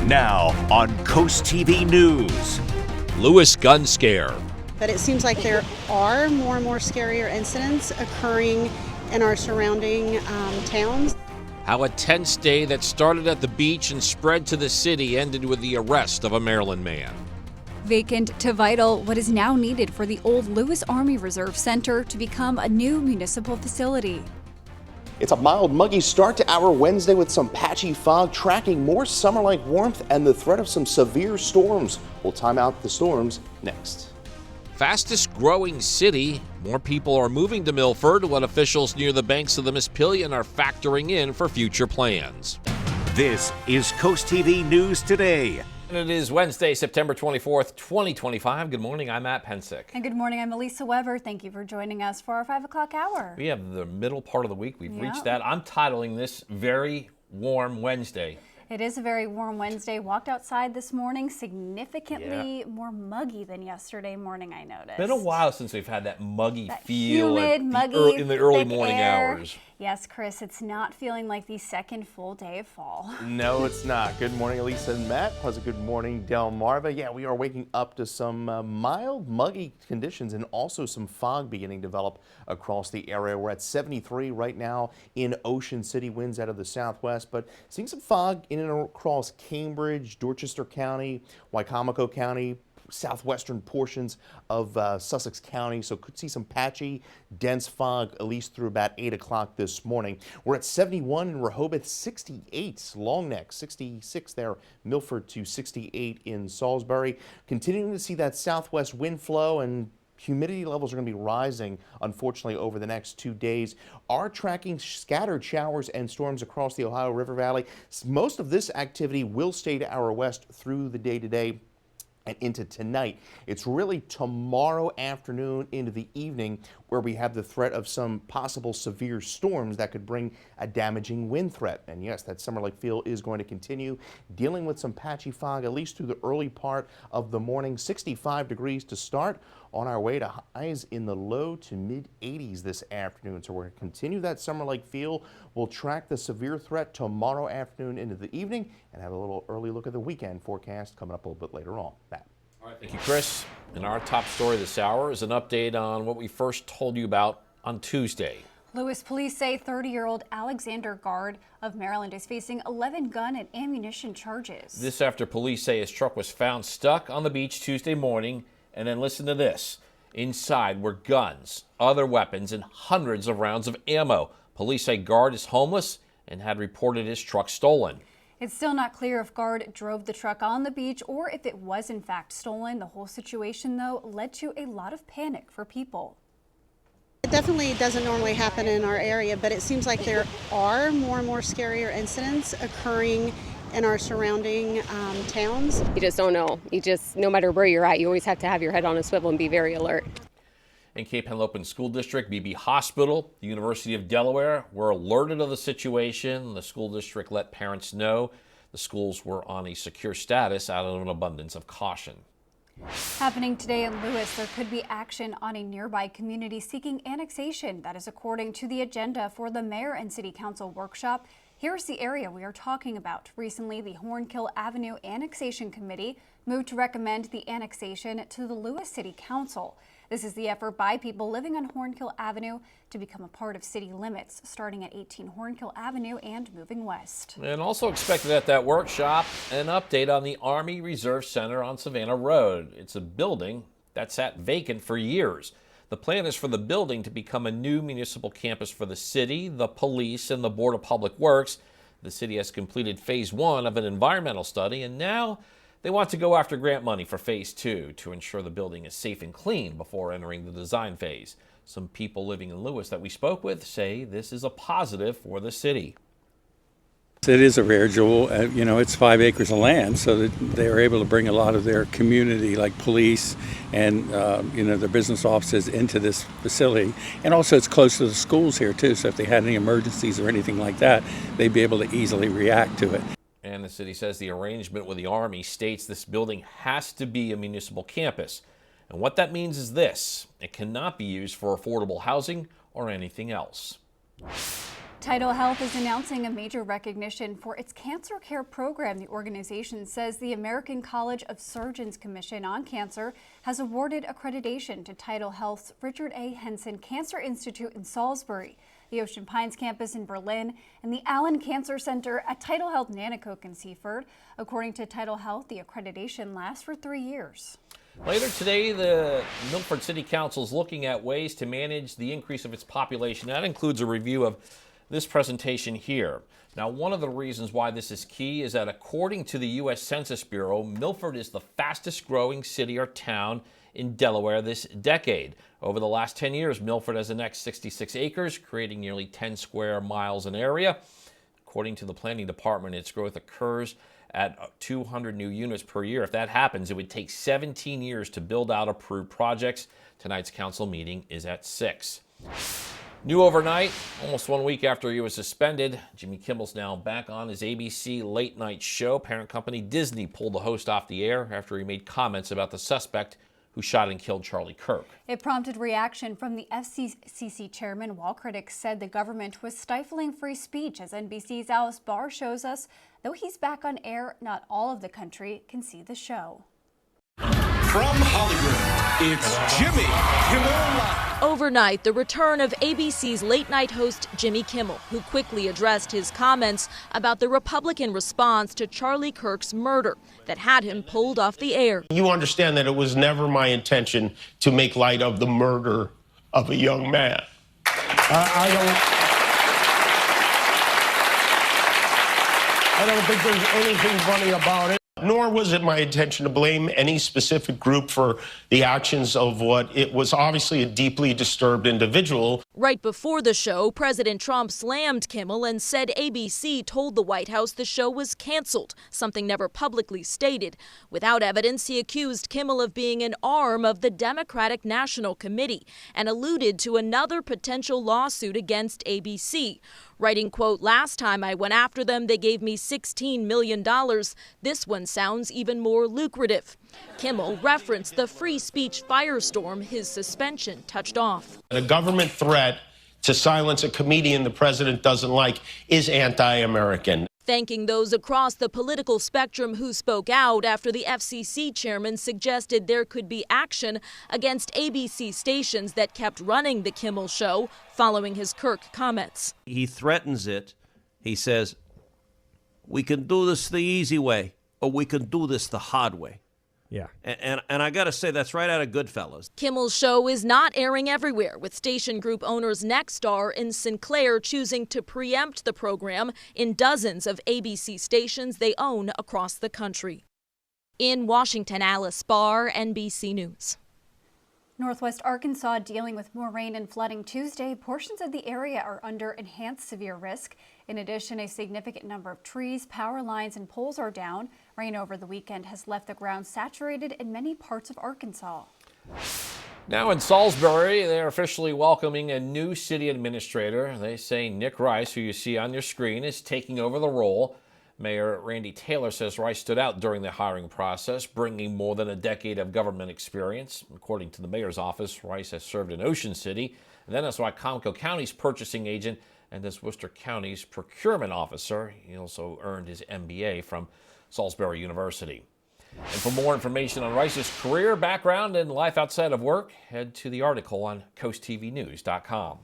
Now on CoastTV News. Lewis gun scare. But it seems like there are more and more scarier incidents occurring in our surrounding towns. How a tense day that started at the beach and spread to the city ended with the arrest of a Maryland man. Vacant to vital, what is now needed for the old Lewis Army Reserve Center to become a new municipal facility. It's a mild, muggy start to our Wednesday with some patchy fog, tracking more summer-like warmth and the threat of some severe storms. We'll time out the storms next. Fastest growing city. More people are moving to Milford, what officials near the banks of the Mispillion are factoring in for future plans. This is CoastTV News Today. And it is Wednesday, September 24th, 2025. Good morning, I'm Matt Pensick. And good morning, I'm Elisa Weber. Thank you for joining us for our 5 o'clock hour. We have the middle part of the week. We've reached that. I'm titling this Very Warm Wednesday. It is a very warm Wednesday. Walked outside this morning, significantly more muggy than yesterday morning, I noticed. Been a while since we've had that muggy that feel humid, muggy, in the early thick morning air. hours. Yes, Chris, it's not feeling like the second full day of fall. No, it's not. Good morning, Elisa and Matt. Pleasant good morning, Delmarva. Yeah, we are waking up to some mild, muggy conditions and also some fog beginning to develop across the area. We're at 73 right now in Ocean City, winds out of the southwest, but seeing some fog in and across Cambridge, Dorchester County, Wicomico County, southwestern portions of Sussex County, so could see some patchy, dense fog at least through about 8 o'clock this morning. We're at 71 in Rehoboth, 68 Long Neck, 66 there, Milford to 68 in Salisbury. Continuing to see that southwest wind flow, and humidity levels are going to be rising, unfortunately, over the next 2 days. Are tracking scattered showers and storms across the Ohio River Valley. Most of this activity will stay to our west through the day today and into tonight. It's really tomorrow afternoon into the evening where we have the threat of some possible severe storms that could bring a damaging wind threat. And yes, that summer-like feel is going to continue, dealing with some patchy fog at least through the early part of the morning. 65 degrees to start, on our way to highs in the low to mid 80s this afternoon. So we're going to continue that summer-like feel. We'll track the severe threat tomorrow afternoon into the evening and have a little early look at the weekend forecast coming up a little bit later on. Matt. All right, thank you, Chris. And our top story this hour is an update on what we first told you about on Tuesday. Lewis police say 30-year-old Alexander Guard of Maryland is facing 11 gun and ammunition charges. This after police say his truck was found stuck on the beach Tuesday morning. And then listen to this. Inside were guns, other weapons, and hundreds of rounds of ammo. Police say Guard is homeless and had reported his truck stolen. It's still not clear if Guard drove the truck on the beach or if it was in fact stolen. The whole situation, though, led to a lot of panic for people. It definitely doesn't normally happen in our area, but it seems like there are more and more scarier incidents occurring in our surrounding towns. You just don't know. No matter where you're at, you always have to have your head on a swivel and be very alert. In Cape Henlopen School District, BB Hospital, the University of Delaware were alerted of the situation. The school district let parents know the schools were on a secure status out of an abundance of caution. Happening today in Lewis, there could be action on a nearby community seeking annexation. That is according to the agenda for the Mayor and City Council workshop. Here's the area we are talking about. Recently, the Hornkill Avenue Annexation Committee moved to recommend the annexation to the Lewis City Council. This is the effort by people living on Hornkill Avenue to become a part of city limits, starting at 18 Hornkill Avenue and moving west. And also expected at that workshop, an update on the Army Reserve Center on Savannah Road. It's a building that sat vacant for years. The plan is for the building to become a new municipal campus for the city, the police, and the Board of Public Works. The city has completed phase 1 of an environmental study, and now they want to go after grant money for phase 2 to ensure the building is safe and clean before entering the design phase. Some people living in Lewis that we spoke with say this is a positive for the city. It is a rare jewel. It's 5 acres of land, so that they are able to bring a lot of their community, like police and, their business offices into this facility. And also it's close to the schools here, too, so if they had any emergencies or anything like that, they'd be able to easily react to it. And the city says the arrangement with the Army states this building has to be a municipal campus. And what that means is this: it cannot be used for affordable housing or anything else. Tidal Health is announcing a major recognition for its cancer care program. The organization says the American College of Surgeons Commission on Cancer has awarded accreditation to Tidal Health's Richard A. Henson Cancer Institute in Salisbury, the Ocean Pines campus in Berlin, and the Allen Cancer Center at Tidal Health Nanticoke in Seaford. According to Tidal Health, the accreditation lasts for 3 years. Later today, the Milford City Council is looking at ways to manage the increase of its population. That includes a review of this presentation here. Now, one of the reasons why this is key is that according to the U.S. Census Bureau, Milford is the fastest growing city or town in Delaware this decade. Over the last 10 years, Milford has annexed 66 acres, creating nearly 10 square miles in area. According to the planning department, its growth occurs at 200 new units per year. If that happens, it would take 17 years to build out approved projects. Tonight's council meeting is at 6. New overnight, almost 1 week after he was suspended, Jimmy Kimmel's now back on his ABC late night show. Parent company Disney pulled the host off the air after he made comments about the suspect who shot and killed Charlie Kirk. It prompted reaction from the FCC chairman, while critics said the government was stifling free speech. As NBC's Alice Barr shows us, though he's back on air, not all of the country can see the show. From Hollywood, it's Jimmy Kimmel Live. Overnight, the return of ABC's late-night host Jimmy Kimmel, who quickly addressed his comments about the Republican response to Charlie Kirk's murder that had him pulled off the air. You understand that it was never my intention to make light of the murder of a young man. I don't think there's anything funny about it. Nor was it my intention to blame any specific group for the actions of what it was obviously a deeply disturbed individual. Right before the show, President Trump slammed Kimmel and said ABC told the White House the show was canceled, something never publicly stated. Without evidence, he accused Kimmel of being an arm of the Democratic National Committee and alluded to another potential lawsuit against ABC. Writing, quote, "Last time I went after them, they gave me $16 million. This one sounds even more lucrative." Kimmel referenced the free speech firestorm his suspension touched off. A government threat to silence a comedian the president doesn't like is anti-American. Thanking those across the political spectrum who spoke out after the FCC chairman suggested there could be action against ABC stations that kept running the Kimmel show following his Kirk comments. He threatens it. He says, we can do this the easy way, or we can do this the hard way. Yeah. And I got to say, that's right out of Goodfellas. Kimmel's show is not airing everywhere, with station group owners Nexstar and Sinclair choosing to preempt the program in dozens of ABC stations they own across the country. In Washington, Alice Barr, NBC News. Northwest Arkansas dealing with more rain and flooding Tuesday. Portions of the area are under enhanced severe risk. In addition, a significant number of trees, power lines, and poles are down. Rain over the weekend has left the ground saturated in many parts of Arkansas. Now in Salisbury, they're officially welcoming a new city administrator. They say Nick Rice, who you see on your screen, is taking over the role. Mayor Randy Taylor says Rice stood out during the hiring process, bringing more than a decade of government experience. According to the mayor's office, Rice has served in Ocean City, and then as Wycomico County's purchasing agent and as Worcester County's procurement officer. He also earned his MBA from Salisbury University. And for more information on Rice's career, background, and life outside of work, head to the article on CoastTVnews.com.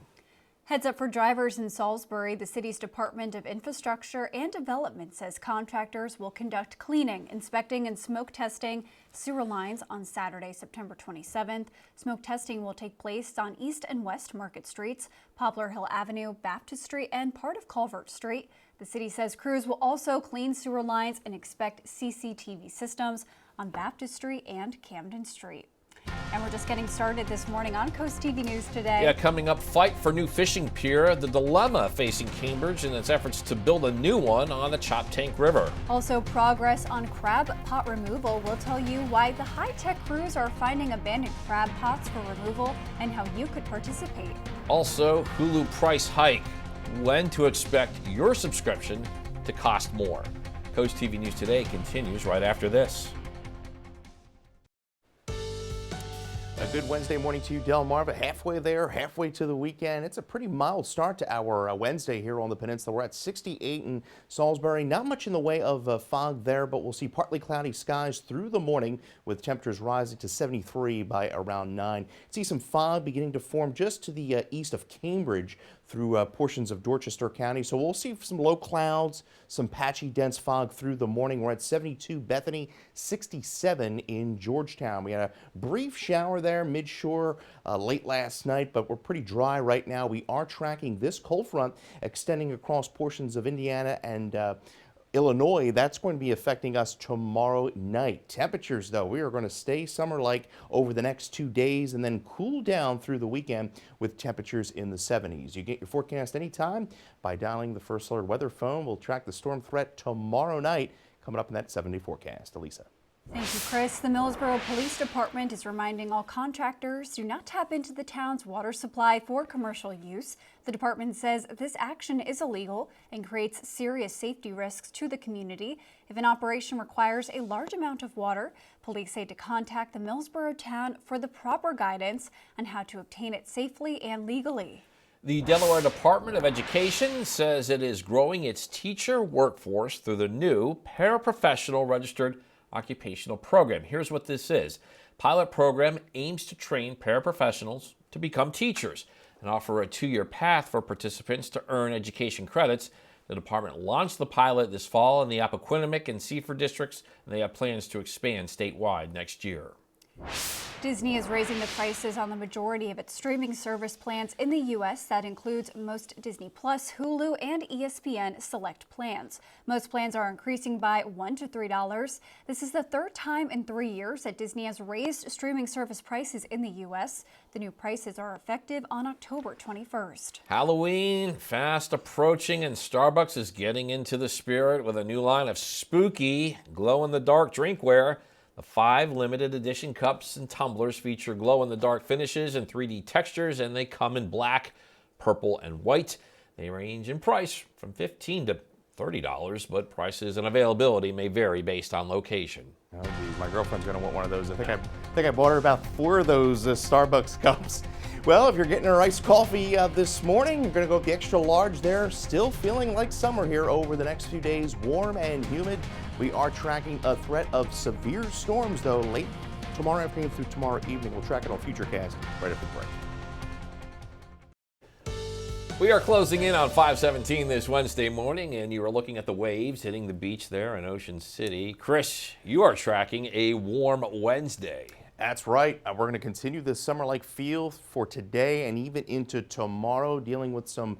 Heads up for drivers in Salisbury. The city's Department of Infrastructure and Development says contractors will conduct cleaning, inspecting, and smoke testing sewer lines on Saturday, September 27th. Smoke testing will take place on East and West Market Streets, Poplar Hill Avenue, Baptist Street, and part of Culvert Street. The city says crews will also clean sewer lines and inspect CCTV systems on Baptist Street and Camden Street. And we're just getting started this morning on Coast TV News Today. Yeah, coming up, fight for new fishing pier, the dilemma facing Cambridge in its efforts to build a new one on the Choptank River. Also, progress on crab pot removal. We'll tell you why the high-tech crews are finding abandoned crab pots for removal and how you could participate. Also, Hulu price hike. When to expect your subscription to cost more. Coast TV News Today continues right after this. Good Wednesday morning to you, Delmarva. Halfway there, halfway to the weekend. It's a pretty mild start to our Wednesday here on the peninsula. We're at 68 in Salisbury. Not much in the way of fog there, but we'll see partly cloudy skies through the morning with temperatures rising to 73 by around 9. See some fog beginning to form just to the east of Cambridge through portions of Dorchester County. So we'll see some low clouds, some patchy dense fog through the morning. We're at 72 Bethany, 67 in Georgetown. We had a brief shower there mid-shore late last night, but we're pretty dry right now. We are tracking this cold front extending across portions of Indiana and Illinois. That's going to be affecting us tomorrow night. Temperatures, though, we are going to stay summer-like over the next 2 days and then cool down through the weekend with temperatures in the 70s. You get your forecast anytime by dialing the First Alert Weather phone. We'll track the storm threat tomorrow night coming up in that 7-day forecast. Elisa. Thank you, Chris. The Millsboro Police Department is reminding all contractors do not tap into the town's water supply for commercial use. The department says this action is illegal and creates serious safety risks to the community. If an operation requires a large amount of water, police say to contact the Millsboro town for the proper guidance on how to obtain it safely and legally. The Delaware Department of Education says it is growing its teacher workforce through the new paraprofessional registered occupational program. Here's what this is. Pilot program aims to train paraprofessionals to become teachers and offer a 2-year path for participants to earn education credits. The department launched the pilot this fall in the Appoquinimink and Seaford districts, and they have plans to expand statewide next year. Disney is raising the prices on the majority of its streaming service plans in the U.S. That includes most Disney Plus, Hulu, and ESPN Select plans. Most plans are increasing by $1 to $3. This is the third time in 3 years that Disney has raised streaming service prices in the U.S. The new prices are effective on October 21st. Halloween fast approaching, and Starbucks is getting into the spirit with a new line of spooky glow-in-the-dark drinkware. The 5 limited edition cups and tumblers feature glow-in-the-dark finishes and 3D textures, and they come in black, purple, and white. They range in price from $15 to $30, but prices and availability may vary based on location. Oh, geez, my girlfriend's going to want one of those. I think I bought her about 4 of those Starbucks cups. Well, if you're getting her iced coffee this morning, you're going to go with the extra large there. Still feeling like summer here over the next few days, warm and humid. We are tracking a threat of severe storms, though, late tomorrow afternoon through tomorrow evening. We'll track it on Futurecast right after the break. We are closing in on 5:17 this Wednesday morning, and you are looking at the waves hitting the beach there in Ocean City. Chris, you are tracking a warm Wednesday. That's right. We're going to continue this summer-like feel for today and even into tomorrow, dealing with some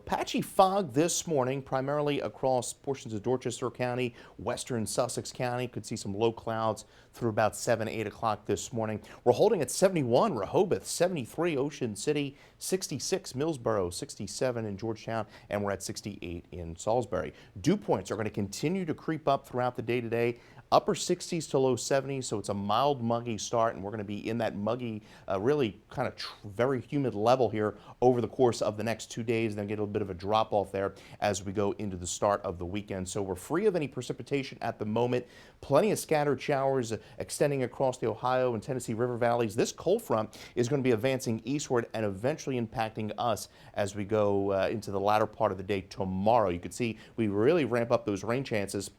patchy fog this morning, primarily across portions of Dorchester County, western Sussex County. Could see some low clouds through about 7, 8 o'clock this morning. We're holding at 71 Rehoboth, 73 Ocean City, 66 Millsboro, 67 in Georgetown, and we're at 68 in Salisbury. Dew points are going to continue to creep up throughout the day today. Upper 60s to low 70s, so it's a mild, muggy start, and we're going to be in that muggy, really kind of very humid level here over the course of the next 2 days, then get a little bit of a drop-off there as we go into the start of the weekend. So we're free of any precipitation at the moment. Plenty of scattered showers extending across the Ohio and Tennessee River valleys. This cold front is going to be advancing eastward and eventually impacting us as we go into the latter part of the day tomorrow. You can see we really ramp up those rain chances,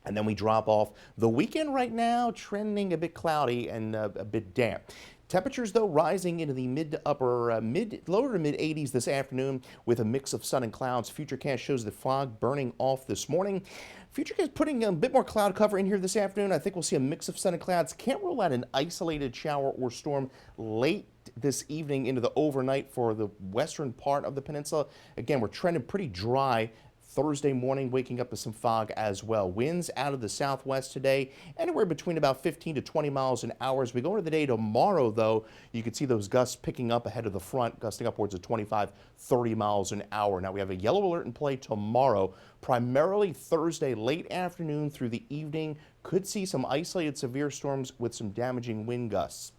and then we drop off. The weekend right now trending a bit cloudy and a bit damp. Temperatures, though, rising into the lower to mid 80s this afternoon with a mix of sun and clouds. Futurecast shows the fog burning off this morning. Futurecast putting a bit more cloud cover in here this afternoon. I think we'll see a mix of sun and clouds. Can't rule out an isolated shower or storm late this evening into the overnight for the western part of the peninsula. Again, we're trending pretty dry. Thursday morning, waking up with some fog as well. Winds out of the southwest today, anywhere between about 15 to 20 miles an hour. As we go into the day tomorrow, though, you can see those gusts picking up ahead of the front, gusting upwards of 25, 30 miles an hour. Now, we have a yellow alert in play tomorrow, primarily Thursday late afternoon through the evening. Could see some isolated severe storms with some damaging wind gusts.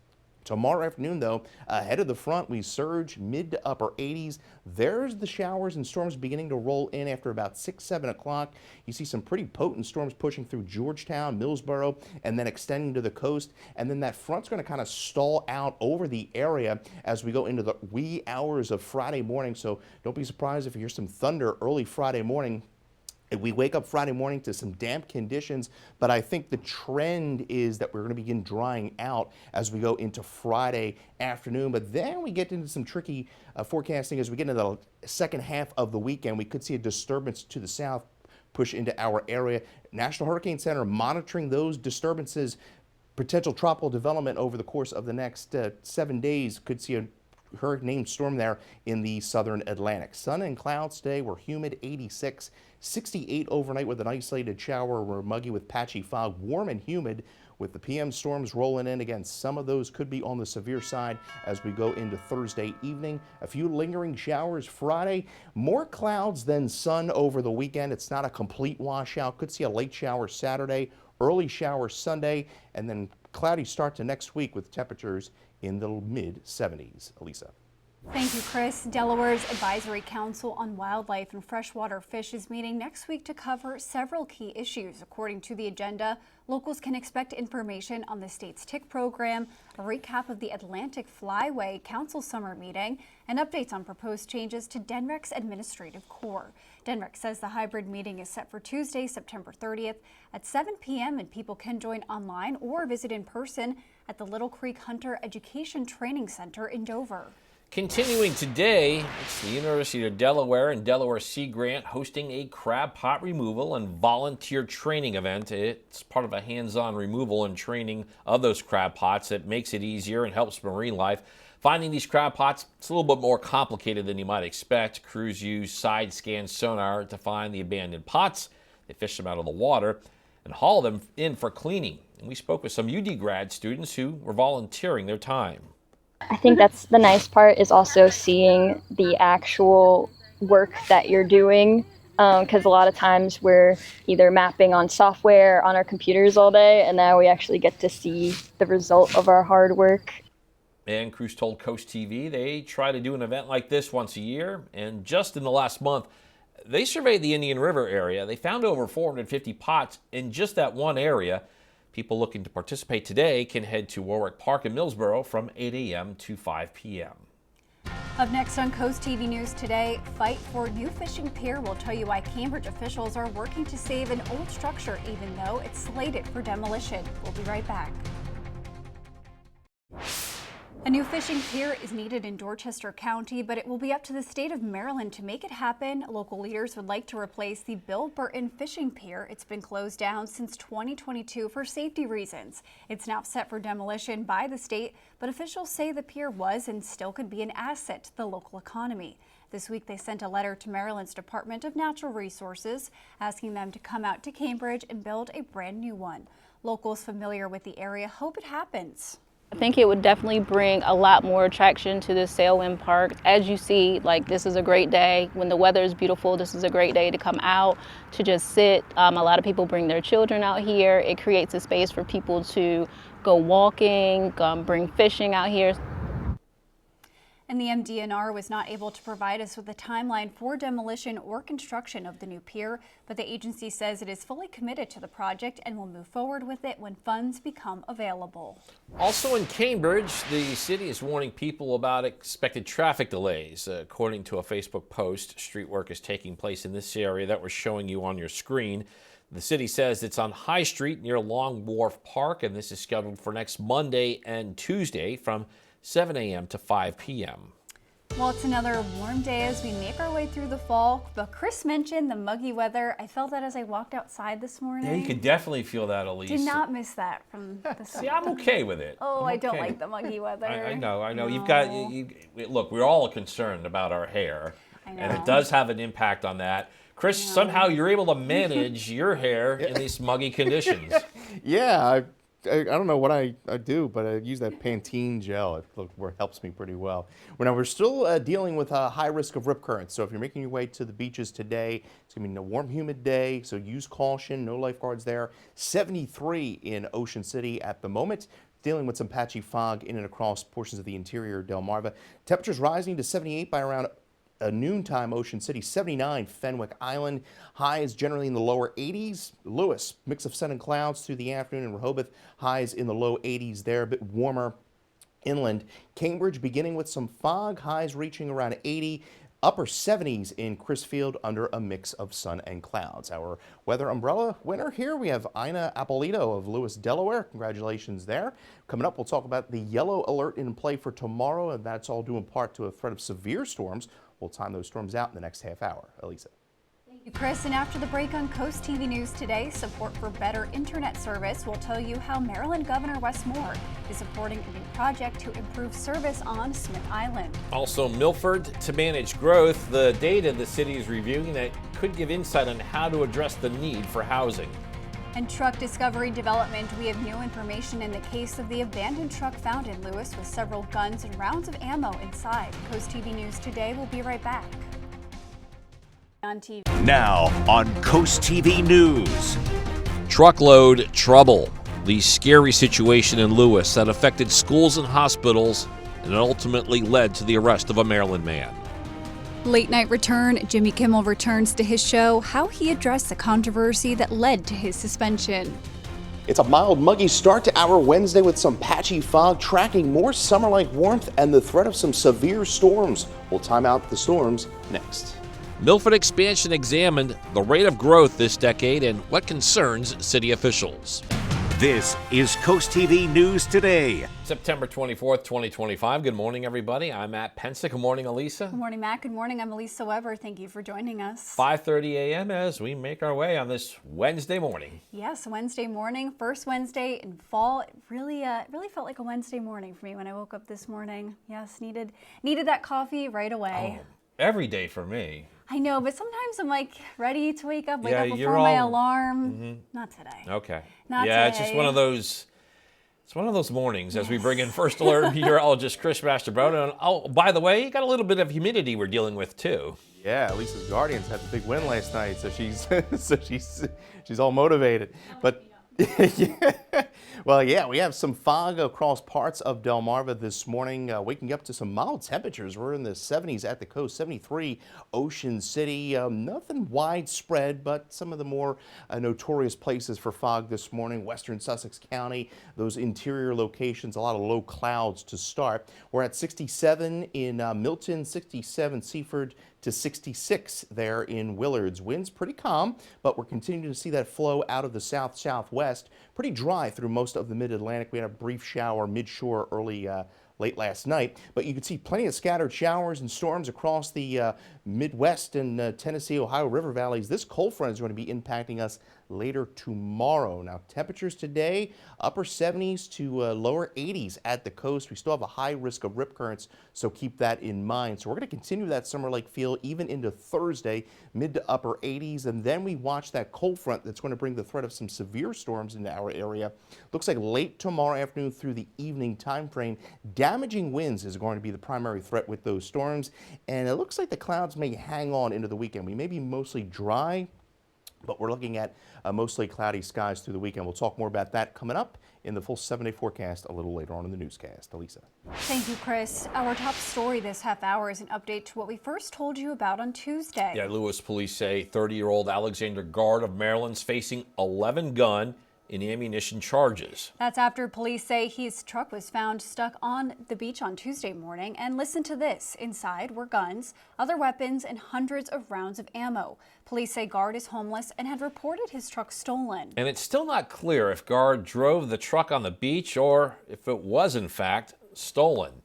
Tomorrow afternoon, though, ahead of the front, we surge mid to upper 80s. There's the showers and storms beginning to roll in after about 6, 7 o'clock. You see some pretty potent storms pushing through Georgetown, Millsboro, and then extending to the coast. And then that front's going to kind of stall out over the area as we go into the wee hours of Friday morning. So don't be surprised if you hear some thunder early Friday morning. We wake up Friday morning to some damp conditions, but I think the trend is that we're going to begin drying out as we go into Friday afternoon. But then we get into some tricky forecasting as we get into the second half of the weekend. We could see a disturbance to the south push into our area. National Hurricane Center monitoring those disturbances. Potential tropical development over the course of the next 7 days. Could see a hurricane storm there in the southern Atlantic. Sun and clouds today. We're humid, 86, 68 overnight with an isolated shower. We're muggy with patchy fog, warm and humid with the PM storms rolling in. Again, some of those could be on the severe side as we go into Thursday evening. A few lingering showers Friday. More clouds than sun over the weekend. It's not a complete washout. Could see a late shower Saturday, early shower Sunday, and then cloudy start to next week with temperatures in the mid-70s. Elisa. Thank you, Chris. Delaware's Advisory Council on Wildlife and Freshwater Fish is meeting next week to cover several key issues. According to the agenda, locals can expect information on the state's tick program, a recap of the Atlantic Flyway Council summer meeting, and updates on proposed changes to DNREC's administrative core. DNREC says the hybrid meeting is set for Tuesday, September 30th at 7 p.m. and people can join online or visit in person at the Little Creek Hunter Education Training Center in Dover. Continuing today, it's the University of Delaware and Delaware Sea Grant hosting a crab pot removal and volunteer training event. It's part of a hands-on removal and training of those crab pots that makes it easier and helps marine life. Finding these crab pots, it's a little bit more complicated than you might expect. Crews use side scan sonar to find the abandoned pots. They fish them out of the water and haul them in for cleaning. And we spoke with some UD grad students who were volunteering their time. I think that's the nice part, is also seeing the actual work that you're doing, because a lot of times we're either mapping on software on our computers all day, and now we actually get to see the result of our hard work. And crews told CoastTV they try to do an event like this once a year, and just in the last month, they surveyed the Indian River area. They found over 450 pots in just that one area. People looking to participate today can head to Warwick Park in Millsboro from 8 a.m. to 5 p.m. Up next on CoastTV News today, fight for new fishing pier. We'll tell you why Cambridge officials are working to save an old structure even though it's slated for demolition. We'll be right back. A new fishing pier is needed in Dorchester County, but it will be up to the state of Maryland to make it happen. Local leaders would like to replace the Bill Burton Fishing Pier. It's been closed down since 2022 for safety reasons. It's now set for demolition by the state, but officials say the pier was and still could be an asset to the local economy. This week they sent a letter to Maryland's Department of Natural Resources asking them to come out to Cambridge and build a brand new one. Locals familiar with the area hope it happens. I think it would definitely bring a lot more attraction to the Sailwind Park. As you see, like, this is a great day. When the weather is beautiful, this is a great day to come out, to just sit. A lot of people bring their children out here. It creates a space for people to go walking, bring fishing out here. And the MDNR was not able to provide us with a timeline for demolition or construction of the new pier, but the agency says it is fully committed to the project and will move forward with it when funds become available. Also in Cambridge, the city is warning people about expected traffic delays. According to a Facebook post, street work is taking place in this area that we're showing you on your screen. The city says it's on High Street near Long Wharf Park, and this is scheduled for next Monday and Tuesday from 7 a.m. to 5 p.m. Well, it's another warm day as we make our way through the fall, but Chris mentioned the muggy weather. I felt that as I walked outside this morning. Yeah, you could definitely feel that, Elise. Did not miss that from the sun. See, I'm okay with it. Oh, I don't like the muggy weather. I know. No. You've got, look, we're all concerned about our hair, I know. and it does have an impact on that. Chris, somehow you're able to manage your hair in these muggy conditions. Yeah, I don't know what I do, but I use that Pantene gel. It helps me pretty well. We're still dealing with a high risk of rip currents. So if you're making your way to the beaches today, it's going to be a warm, humid day. So use caution. No lifeguards there. 73 in Ocean City at the moment. dealing with some patchy fog in and across portions of the interior Delmarva. Temperatures rising to 78 by around noontime. Ocean City 79, Fenwick Island. Highs generally in the lower 80s. Lewis, mix of sun and clouds through the afternoon, and Rehoboth highs in the low 80s there, a bit warmer inland. Cambridge beginning with some fog, highs reaching around 80. Upper 70s in Crisfield under a mix of sun and clouds. Our weather umbrella winner here, we have Ina Apolito of Lewis, Delaware. Congratulations there. Coming up, we'll talk about the yellow alert in play for tomorrow, and that's all due in part to a threat of severe storms. We'll time those storms out in the next half hour. Elisa. Thank you, Chris. And after the break on Coast TV News today, support for better internet service will tell you how Maryland Governor Wes Moore is supporting a new project to improve service on Smith Island. Also, Milford to manage growth, the data the city is reviewing that could give insight on how to address the need for housing. And truck discovery development, we have new information in the case of the abandoned truck found in Lewis with several guns and rounds of ammo inside. Coast TV News today will be right back. On TV. Now on Coast TV News. Truckload trouble. The scary situation in Lewis that affected schools and hospitals and ultimately led to the arrest of a Maryland man. Late night return, Jimmy Kimmel returns to his show, how he addressed the controversy that led to his suspension. It's a mild, muggy start to our Wednesday with some patchy fog, tracking more summer-like warmth and the threat of some severe storms. We'll time out the storms next. Milford expansion examined the rate of growth this decade and what concerns city officials. This is Coast TV News Today. September 24th, 2025. Good morning, everybody. I'm Matt Pensick. Good morning, Elisa. Good morning, Matt. Good morning. I'm Elisa Weber. Thank you for joining us. 5:30 a.m. as we make our way on this Wednesday morning. Yes, Wednesday morning, first Wednesday in fall. It really felt like a Wednesday morning for me when I woke up this morning. Yes, needed that coffee right away. Oh, every day for me. I know, but sometimes I'm like ready to wake up Yeah, before my alarm. Not today. Okay. Not yeah, today. it's just one of those. It's one of those mornings as we bring in First Alert Meteorologist Chris Masterbroda. And oh, by the way, you got a little bit of humidity we're dealing with too. Yeah, Lisa's Guardians had the big win last night, so she's she's all motivated. But yeah. Well, yeah, we have some fog across parts of Delmarva this morning, waking up to some mild temperatures. We're in the 70s at the coast, 73 Ocean City. Nothing widespread, but some of the more notorious places for fog this morning. Western Sussex County, those interior locations, a lot of low clouds to start. We're at 67 in Milton, 67 Seaford, to 66 there in Willards. Winds pretty calm, but we're continuing to see that flow out of the south-southwest. Pretty dry through most of the mid-Atlantic. We had a brief shower mid-shore late last night, but you can see plenty of scattered showers and storms across the Midwest and Tennessee, Ohio River valleys. This cold front is going to be impacting us later tomorrow. Now, temperatures today, upper 70s to lower 80s at the coast. We still have a high risk of rip currents, so keep that in mind. So we're going to continue that summer-like feel even into Thursday, mid to upper 80s, and then we watch that cold front that's going to bring the threat of some severe storms into our area. Looks like late tomorrow afternoon through the evening time frame, damaging winds is going to be the primary threat with those storms, and it looks like the clouds may hang on into the weekend. We may be mostly dry, but we're looking at mostly cloudy skies through the weekend. We'll talk more about that coming up in the full 7-day forecast a little later on in the newscast. Elisa. Thank you, Chris. Our top story this half hour is an update to what we first told you about on Tuesday. Yeah, Lewis police say 30-year-old Alexander Gard of Maryland's facing 11 gun and ammunition charges. That's after police say his truck was found stuck on the beach on Tuesday morning. And listen to this. Inside were guns, other weapons, and hundreds of rounds of ammo. Police say Gard is homeless and had reported his truck stolen. And it's still not clear if Gard drove the truck on the beach or if it was, in fact, stolen.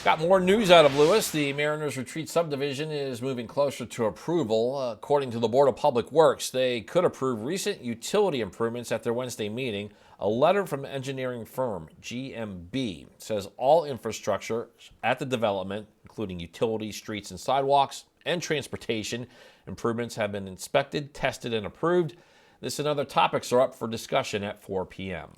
Got more news out of Lewis. The Mariners Retreat subdivision is moving closer to approval. According to the Board of Public Works, they could approve recent utility improvements at their Wednesday meeting. A letter from engineering firm GMB says all infrastructure at the development, including utilities, streets, and sidewalks, and transportation improvements have been inspected, tested, and approved. This and other topics are up for discussion at 4 p.m.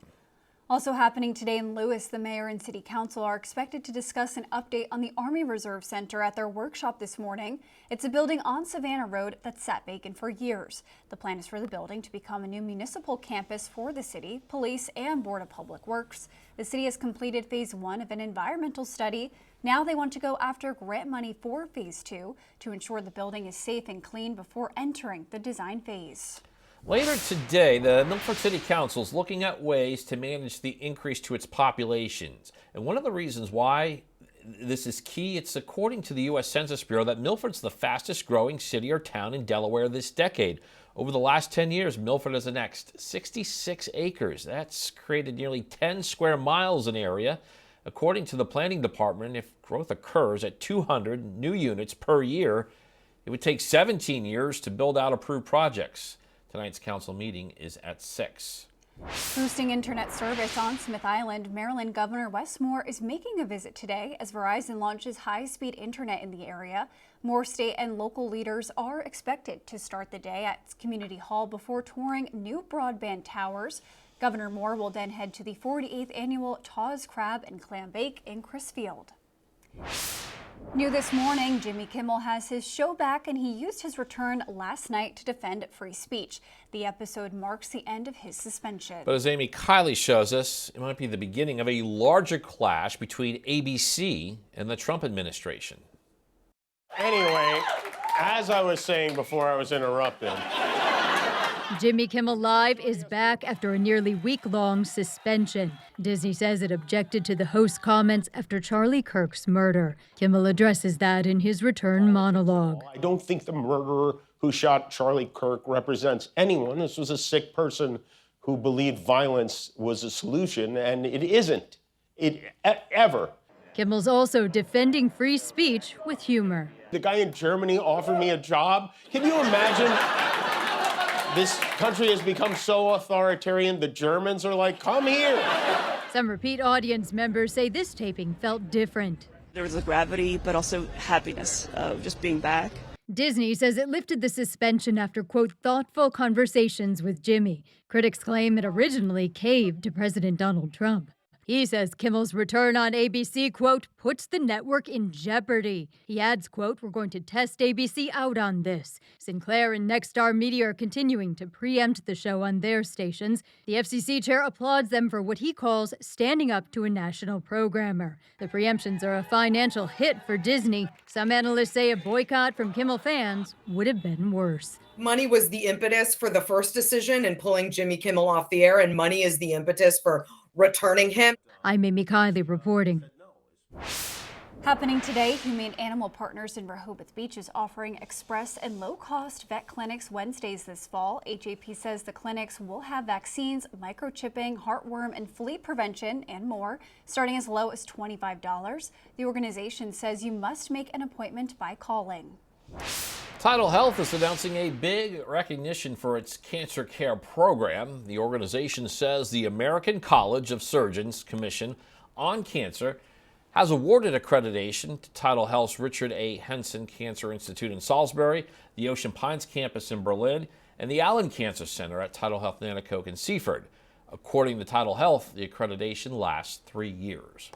Also happening today in Lewis, the mayor and city council are expected to discuss an update on the Army Reserve Center at their workshop this morning. It's a building on Savannah Road that's sat vacant for years. The plan is for the building to become a new municipal campus for the city, police, and Board of Public Works. The city has completed phase 1 of an environmental study. Now they want to go after grant money for phase 2 to ensure the building is safe and clean before entering the design phase. Later today, the Milford City Council is looking at ways to manage the increase to its populations. And one of the reasons why this is key, it's according to the U.S. Census Bureau that Milford's the fastest growing city or town in Delaware this decade. Over the last 10 years, Milford has annexed 66 acres. That's created nearly 10 square miles in area. According to the planning department, if growth occurs at 200 new units per year, it would take 17 years to build out approved projects. Tonight's council meeting is at 6. Boosting internet service on Smith Island, Maryland Governor Wes Moore is making a visit today as Verizon launches high-speed internet in the area. More state and local leaders are expected to start the day at Community Hall before touring new broadband towers. Governor Moore will then head to the 48th annual Taw's Crab and Clam Bake in Crisfield. New this morning, Jimmy Kimmel has his show back, and he used his return last night to defend free speech. The episode marks the end of his suspension. But as Amy Kiley shows us, it might be the beginning of a larger clash between ABC and the Trump administration. Anyway, as I was saying before I was interrupted, Jimmy Kimmel Live is back after a nearly week-long suspension. Disney says it objected to the host's comments after Charlie Kirk's murder. Kimmel addresses that in his return monologue. I don't think the murderer who shot Charlie Kirk represents anyone. This was a sick person who believed violence was a solution, and it isn't. Ever. Kimmel's also defending free speech with humor. The guy in Germany offered me a job. Can you imagine? This country has become so authoritarian, the Germans are like, come here. Some repeat audience members say this taping felt different. There was a gravity, but also happiness of just being back. Disney says it lifted the suspension after, quote, thoughtful conversations with Jimmy. Critics claim it originally caved to President Donald Trump. He says Kimmel's return on ABC, quote, puts the network in jeopardy. He adds, quote, we're going to test ABC out on this. Sinclair and Nexstar Media are continuing to preempt the show on their stations. The FCC chair applauds them for what he calls standing up to a national programmer. The preemptions are a financial hit for Disney. Some analysts say a boycott from Kimmel fans would have been worse. Money was the impetus for the first decision and pulling Jimmy Kimmel off the air, and money is the impetus for returning him. I'm Amy Kiley reporting. Happening today, Humane Animal Partners in Rehoboth Beach is offering express and low-cost vet clinics Wednesdays this fall. HAP says the clinics will have vaccines, microchipping, heartworm and flea prevention, and more, starting as low as $25. The organization says you must make an appointment by calling. Tidal Health is announcing a big recognition for its cancer care program. The organization says the American College of Surgeons Commission on Cancer has awarded accreditation to Tidal Health's Richard A. Henson Cancer Institute in Salisbury, the Ocean Pines campus in Berlin, and the Allen Cancer Center at Tidal Health Nanticoke in Seaford. According to Tidal Health, the accreditation lasts 3 years.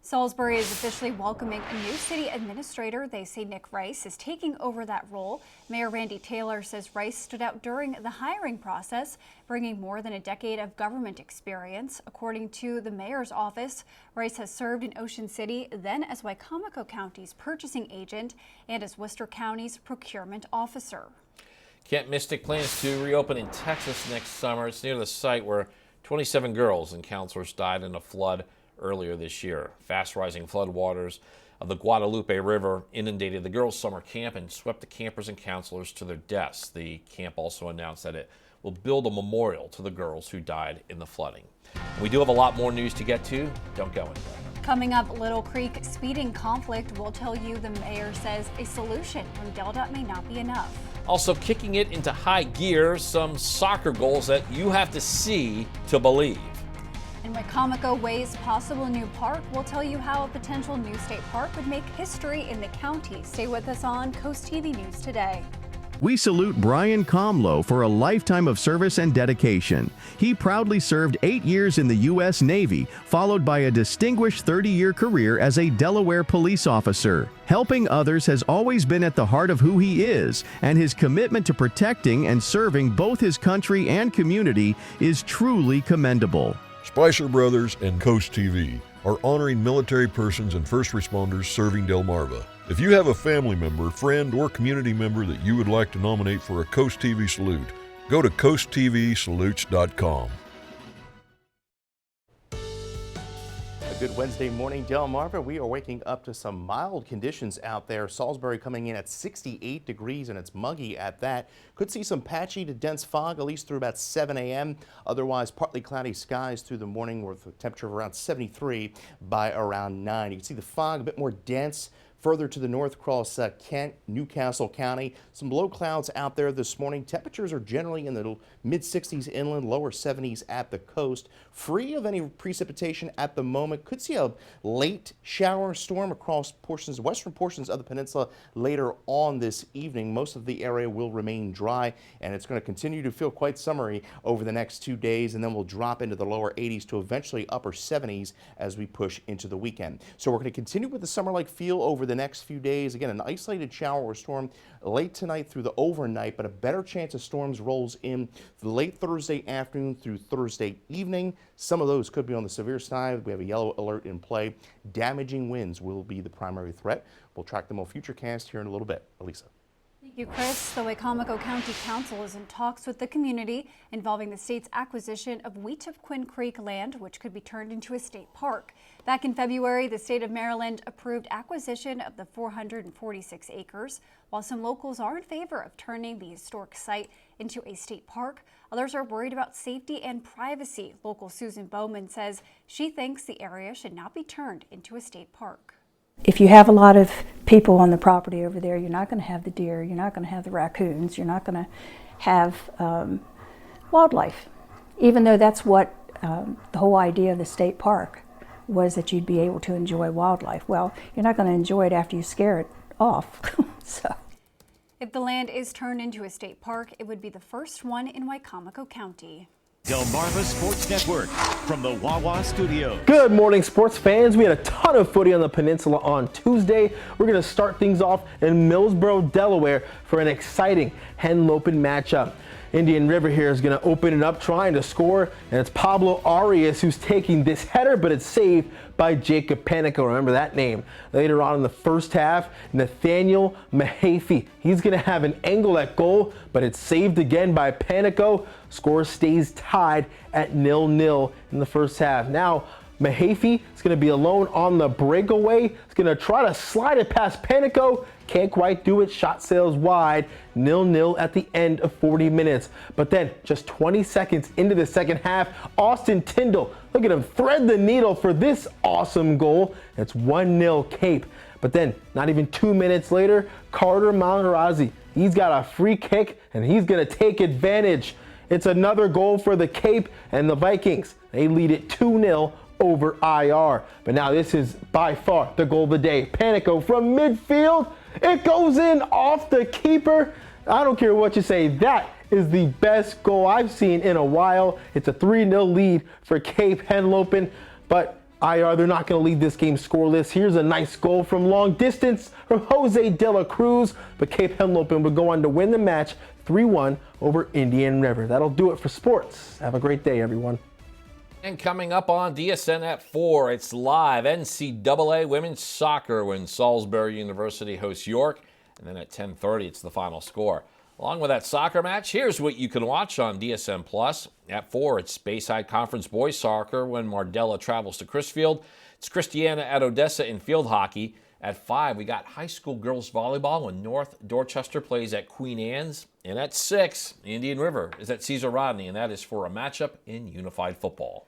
Salisbury is officially welcoming a new city administrator. They say Nick Rice is taking over that role. Mayor Randy Taylor says Rice stood out during the hiring process, bringing more than a decade of government experience. According to the mayor's office, Rice has served in Ocean City, then as Wicomico County's purchasing agent and as Worcester County's procurement officer. Camp Mystic plans to reopen in Texas next summer. It's near the site where 27 girls and counselors died in a flood earlier this year. Fast-rising floodwaters of the Guadalupe River inundated the girls' summer camp and swept the campers and counselors to their deaths. The camp also announced that it will build a memorial to the girls who died in the flooding. We do have a lot more news to get to. Don't go anywhere. Coming up, Little Creek speeding conflict. We'll tell you the mayor says a solution from DelDOT may not be enough. Also kicking it into high gear, some soccer goals that you have to see to believe. And Wicomico weighs possible new park. We'll tell you how a potential new state park would make history in the county. Stay with us on Coast TV News Today. We salute Brian Comlow for a lifetime of service and dedication. He proudly served 8 years in the U.S. Navy, followed by a distinguished 30-year career as a Delaware police officer. Helping others has always been at the heart of who he is, and his commitment to protecting and serving both his country and community is truly commendable. Spicer Brothers and CoastTV are honoring military persons and first responders serving Delmarva. If you have a family member, friend, or community member that you would like to nominate for a CoastTV salute, go to coasttvsalutes.com. A good Wednesday morning, Delmarva. We are waking up to some mild conditions out there. Salisbury coming in at 68 degrees, and it's muggy at that. Could see some patchy to dense fog, at least through about 7 a.m. Otherwise, partly cloudy skies through the morning with a temperature of around 73 by around 9. You can see the fog a bit more dense further to the north across Kent, Newcastle County. Some low clouds out there this morning. Temperatures are generally in the mid-60s inland, lower 70s at the coast. Free of any precipitation at the moment. Could see a late shower storm across western portions of the peninsula later on this evening. Most of the area will remain dry, and it's going to continue to feel quite summery over the next 2 days, and then we'll drop into the lower 80s to eventually upper 70s as we push into the weekend. So we're going to continue with the summer-like feel over the next few days. Again, an isolated shower or storm late tonight through the overnight, but a better chance of storms rolls in late Thursday afternoon through Thursday evening. Some of those could be on the severe side. We have a yellow alert in play. Damaging winds will be the primary threat. We'll track them on Futurecast here in a little bit. Elisa. Thank you, Chris. The Wicomico County Council is in talks with the community involving the state's acquisition of Weetupquin Creek land, which could be turned into a state park. Back in February, the state of Maryland approved acquisition of the 446 acres. While some locals are in favor of turning the historic site into a state park, others are worried about safety and privacy. Local Susan Bowman says she thinks the area should not be turned into a state park. If you have a lot of people on the property over there, you're not going to have the deer, you're not going to have the raccoons, you're not going to have wildlife, even though that's what the whole idea of the state park was, that you'd be able to enjoy wildlife. Well, you're not going to enjoy it after you scare it off. So, if the land is turned into a state park, it would be the first one in Wicomico County. Delmarva Sports Network from the Wawa Studio. Good morning, sports fans. We had a ton of footy on the peninsula on Tuesday. We're going to start things off in Millsboro, Delaware for an exciting Henlopen matchup. Indian River here is going to open it up trying to score, and it's Pablo Arias who's taking this header, but it's saved by Jacob Panico. Remember that name. Later on in the first half, Nathaniel Mahaffey. He's going to have an angle at goal, but it's saved again by Panico. Score stays tied at 0-0 in the first half. Now, Mahaffey is going to be alone on the breakaway. He's going to try to slide it past Panico. Can't quite do it. Shot sails wide. 0-0 at the end of 40 minutes. But then, just 20 seconds into the second half, Austin Tyndall, look at him thread the needle for this awesome goal. It's 1-0 Cape. But then, not even 2 minutes later, Carter Malgarazzi, he's got a free kick, and he's going to take advantage. It's another goal for the Cape, and the Vikings, they lead it 2-0 over IR. But now this is by far the goal of the day. Panico from midfield. It goes in off the keeper. I don't care what you say. That is the best goal I've seen in a while. It's a 3-0 lead for Cape Henlopen. But IR, they're not going to leave this game scoreless. Here's a nice goal from long distance from Jose De La Cruz. But Cape Henlopen would go on to win the match 3-1 over Indian River. That'll do it for sports. Have a great day, everyone. And coming up on DSN at 4, it's live NCAA women's soccer when Salisbury University hosts York. And then at 10:30, it's the final score. Along with that soccer match, here's what you can watch on DSN Plus. At 4, it's Bayside Conference boys soccer when Mardella travels to Crisfield. It's Christiana at Odessa in field hockey. At 5, we got high school girls volleyball when North Dorchester plays at Queen Anne's. And at 6, Indian River is at Cesar Rodney, and that is for a matchup in unified football.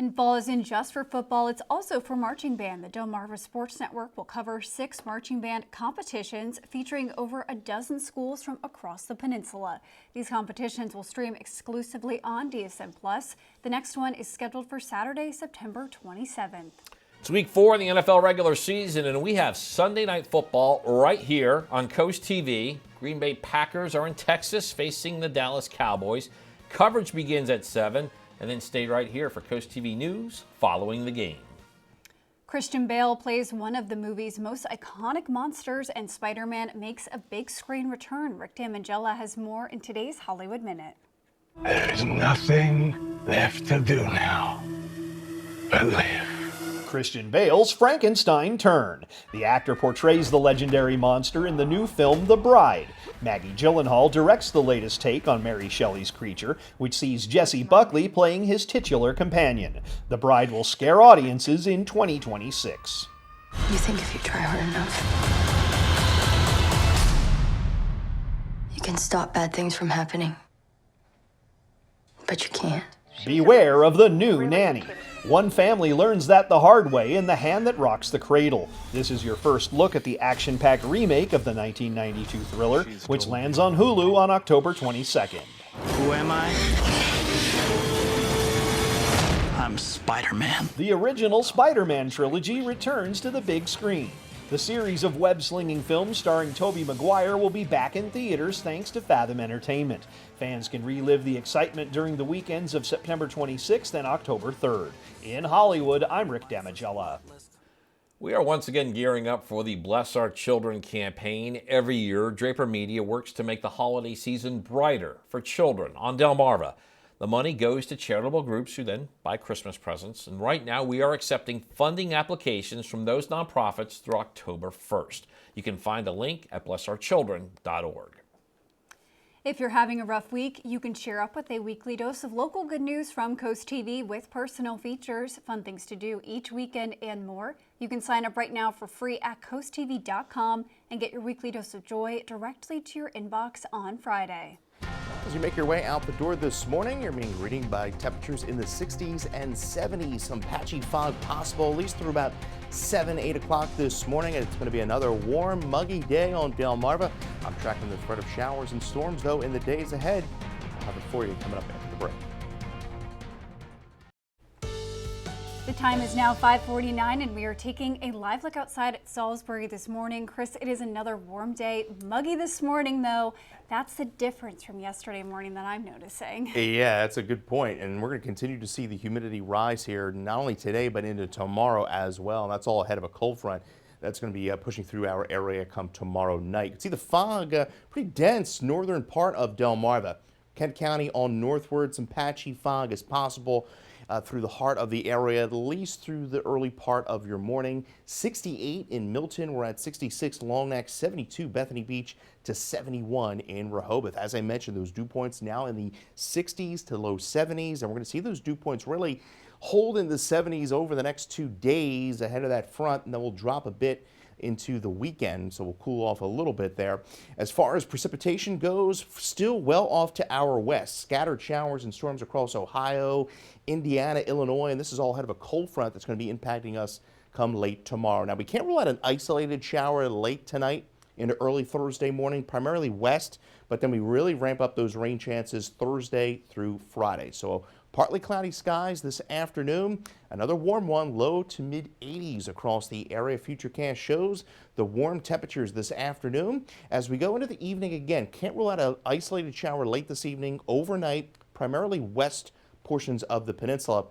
And fall isn't just for football, it's also for marching band. The Delmarva Sports Network will cover 6 marching band competitions featuring over a dozen schools from across the peninsula. These competitions will stream exclusively on DSN+. The next one is scheduled for Saturday, September 27th. It's week 4 in the NFL regular season, and we have Sunday Night Football right here on Coast TV. Green Bay Packers are in Texas facing the Dallas Cowboys. Coverage begins at 7, and then stay right here for Coast TV News following the game. Christian Bale plays one of the movie's most iconic monsters, and Spider-Man makes a big screen return. Rick Damangella has more in today's Hollywood Minute. There's nothing left to do now but live. Christian Bale's Frankenstein turn. The actor portrays the legendary monster in the new film The Bride. Maggie Gyllenhaal directs the latest take on Mary Shelley's creature, which sees Jesse Buckley playing his titular companion. The Bride will scare audiences in 2026. You think if you try hard enough, you can stop bad things from happening. But you can't. Beware of the new nanny. One family learns that the hard way in The Hand That Rocks the Cradle. This is your first look at the action-packed remake of the 1992 thriller, which lands on Hulu on October 22nd. Who am I? I'm Spider-Man. The original Spider-Man trilogy returns to the big screen. The series of web-slinging films starring Tobey Maguire will be back in theaters thanks to Fathom Entertainment. Fans can relive the excitement during the weekends of September 26th and October 3rd. In Hollywood, I'm Rick Damangella. We are once again gearing up for the Bless Our Children campaign. Every year, Draper Media works to make the holiday season brighter for children on Delmarva. The money goes to charitable groups who then buy Christmas presents. And right now, we are accepting funding applications from those nonprofits through October 1st. You can find a link at blessourchildren.org. If you're having a rough week, you can cheer up with a weekly dose of local good news from Coast TV with personal features, fun things to do each weekend, and more. You can sign up right now for free at coasttv.com and get your weekly dose of joy directly to your inbox on Friday. As you make your way out the door this morning, you're being greeted by temperatures in the 60s and 70s. Some patchy fog possible, at least through about 7, 8 o'clock this morning. And it's going to be another warm, muggy day on Delmarva. I'm tracking the threat of showers and storms, though, in the days ahead. I'll have it for you coming up after the break. The time is now 5:49, and we are taking a live look outside at Salisbury this morning. Chris, it is another warm day. Muggy this morning, though. That's the difference from yesterday morning that I'm noticing. Yeah, that's a good point. And we're going to continue to see the humidity rise here, not only today, but into tomorrow as well. And that's all ahead of a cold front that's going to be pushing through our area come tomorrow night. You can see the fog, pretty dense, northern part of Delmarva. Kent County on northward, some patchy fog is possible. Through the heart of the area, at least through the early part of your morning. 68 in Milton, we're at 66 Long Neck, 72 Bethany Beach to 71 in Rehoboth. As I mentioned, those dew points now in the 60s to low 70s, and we're going to see those dew points really hold in the 70s over the next 2 days ahead of that front, and then we'll drop a bit into the weekend, so we'll cool off a little bit there. As far as precipitation goes, still well off to our west. Scattered showers and storms across Ohio, Indiana, Illinois, and this is all ahead of a cold front that's going to be impacting us come late tomorrow. Now, we can't rule out an isolated shower late tonight into early Thursday morning, primarily west, but then we really ramp up those rain chances Thursday through Friday. So partly cloudy skies this afternoon. Another warm one, low to mid 80s across the area. Futurecast shows the warm temperatures this afternoon. As we go into the evening again, can't rule out an isolated shower late this evening, overnight, primarily west portions of the peninsula.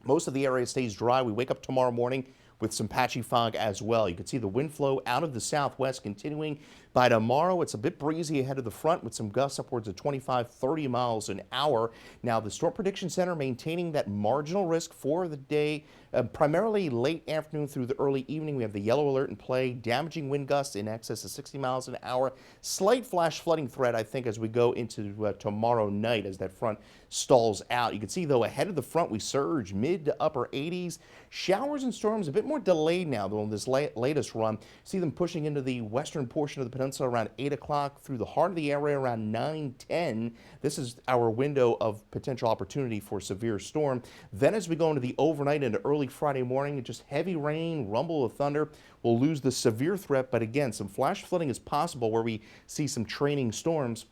Most of the area stays dry. We wake up tomorrow morning with some patchy fog as well. You can see the wind flow out of the southwest continuing. By tomorrow, it's a bit breezy ahead of the front with some gusts upwards of 25, 30 miles an hour. Now, the Storm Prediction Center maintaining that marginal risk for the day, primarily late afternoon through the early evening. We have the yellow alert in play, damaging wind gusts in excess of 60 miles an hour. Slight flash flooding threat, I think, as we go into tomorrow night as that front stalls out. You can see, though, ahead of the front, we surge mid to upper 80s. Showers and storms a bit more delayed now, though, in this latest run. See them pushing into the western portion of the peninsula around 8 o'clock, through the heart of the area around 9:10. This is our window of potential opportunity for severe storm. Then as we go into the overnight into early Friday morning, just heavy rain, rumble of thunder. We'll lose the severe threat, but again, some flash flooding is possible where we see some training storms.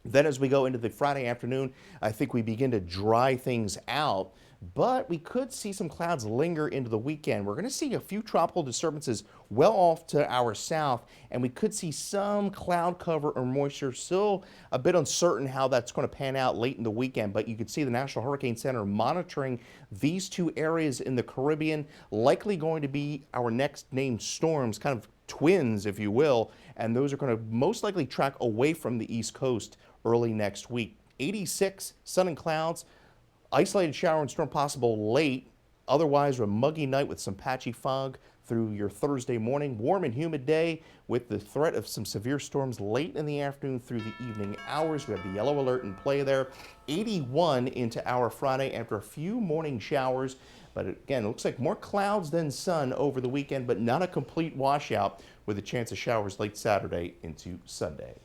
Then as we go into the Friday afternoon, I think we begin to dry things out but we could see some clouds linger into the weekend. We're going to see a few tropical disturbances well off to our south, and we could see some cloud cover or moisture. Still a bit uncertain how that's going to pan out late in the weekend, but you could see the National Hurricane Center monitoring these two areas in the Caribbean, likely going to be our next named storms, kind of twins, if you will, and those are going to most likely track away from the East Coast early next week. 86, sun and clouds. Isolated shower and storm possible late. Otherwise, a muggy night with some patchy fog through your Thursday morning. Warm and humid day with the threat of some severe storms late in the afternoon through the evening hours. We have the yellow alert in play there. 81 into our Friday after a few morning showers. But again, it looks like more clouds than sun over the weekend, but not a complete washout with a chance of showers late Saturday into Sunday.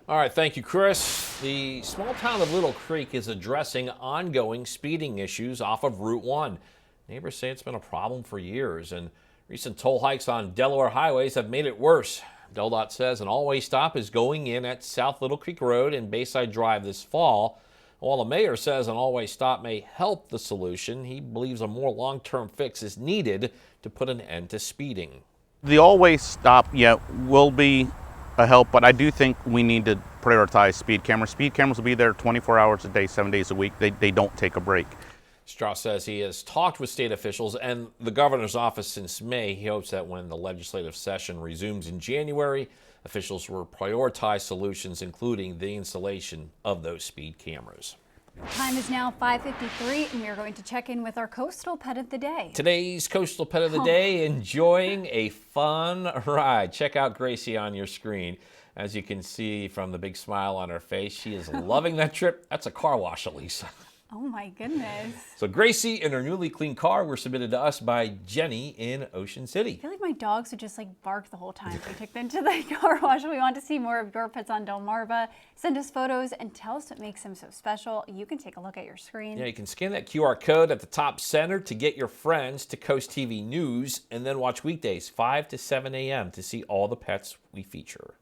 All right, thank you, Chris. The small town of Little Creek is addressing ongoing speeding issues off of Route 1. Neighbors say it's been a problem for years, and recent toll hikes on Delaware highways have made it worse. DelDOT says an all-way stop is going in at South Little Creek Road and Bayside Drive this fall. While the mayor says an all-way stop may help the solution, he believes a more long-term fix is needed to put an end to speeding. The all-way stop, will be a help, but I do think we need to prioritize speed cameras. Speed cameras will be there 24 hours a day, 7 days a week. They don't take a break. Strauss says he has talked with state officials and the governor's office since May. He hopes that when the legislative session resumes in January, officials will prioritize solutions, including the installation of those speed cameras. Time is now 5:53, and we are going to check in with our coastal pet of the day. Today's coastal pet of the day, enjoying a fun ride. Check out Gracie on your screen. As you can see from the big smile on her face, she is loving that trip. That's a car wash, Elisa. Oh my goodness. So Gracie and her newly cleaned car were submitted to us by Jenny in Ocean City. I feel like my dogs would just bark the whole time if we took them to the car wash. We want to see more of your pets on Delmarva. Send us photos and tell us what makes them so special. You can take a look at your screen. Yeah, you can scan that QR code at the top center to get your friends to Coast TV News, and then watch weekdays 5 to 7 a.m. to see all the pets we feature.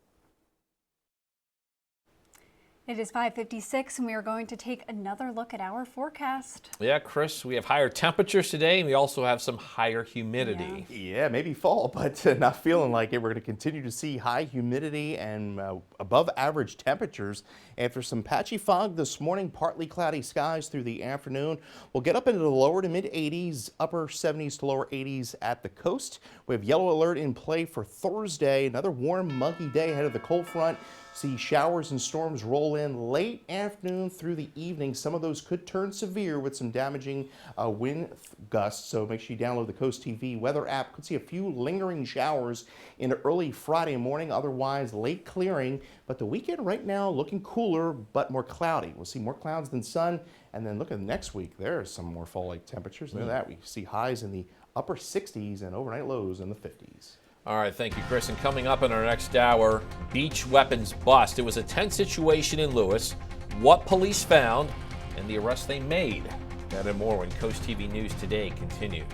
It is 5:56, and we are going to take another look at our forecast. Yeah, Chris, we have higher temperatures today, and we also have some higher humidity. Yeah, maybe fall, but not feeling like it. We're going to continue to see high humidity and above average temperatures after some patchy fog this morning, partly cloudy skies through the afternoon. We'll get up into the lower to mid 80s, upper 70s to lower 80s at the coast. We have yellow alert in play for Thursday, another warm, muggy day ahead of the cold front. See showers and storms roll in late afternoon through the evening. Some of those could turn severe with some damaging wind gusts. So make sure you download the Coast TV weather app. Could see a few lingering showers in early Friday morning. Otherwise, late clearing. But the weekend right now looking cooler but more cloudy. We'll see more clouds than sun. And then look at next week. There's some more fall-like temperatures. Look at that. We see highs in the upper 60s and overnight lows in the 50s. All right, thank you, Chris. And coming up in our next hour, beach weapons bust. It was a tense situation in Lewis, what police found, and the arrest they made. That and more when Coast TV News Today continues.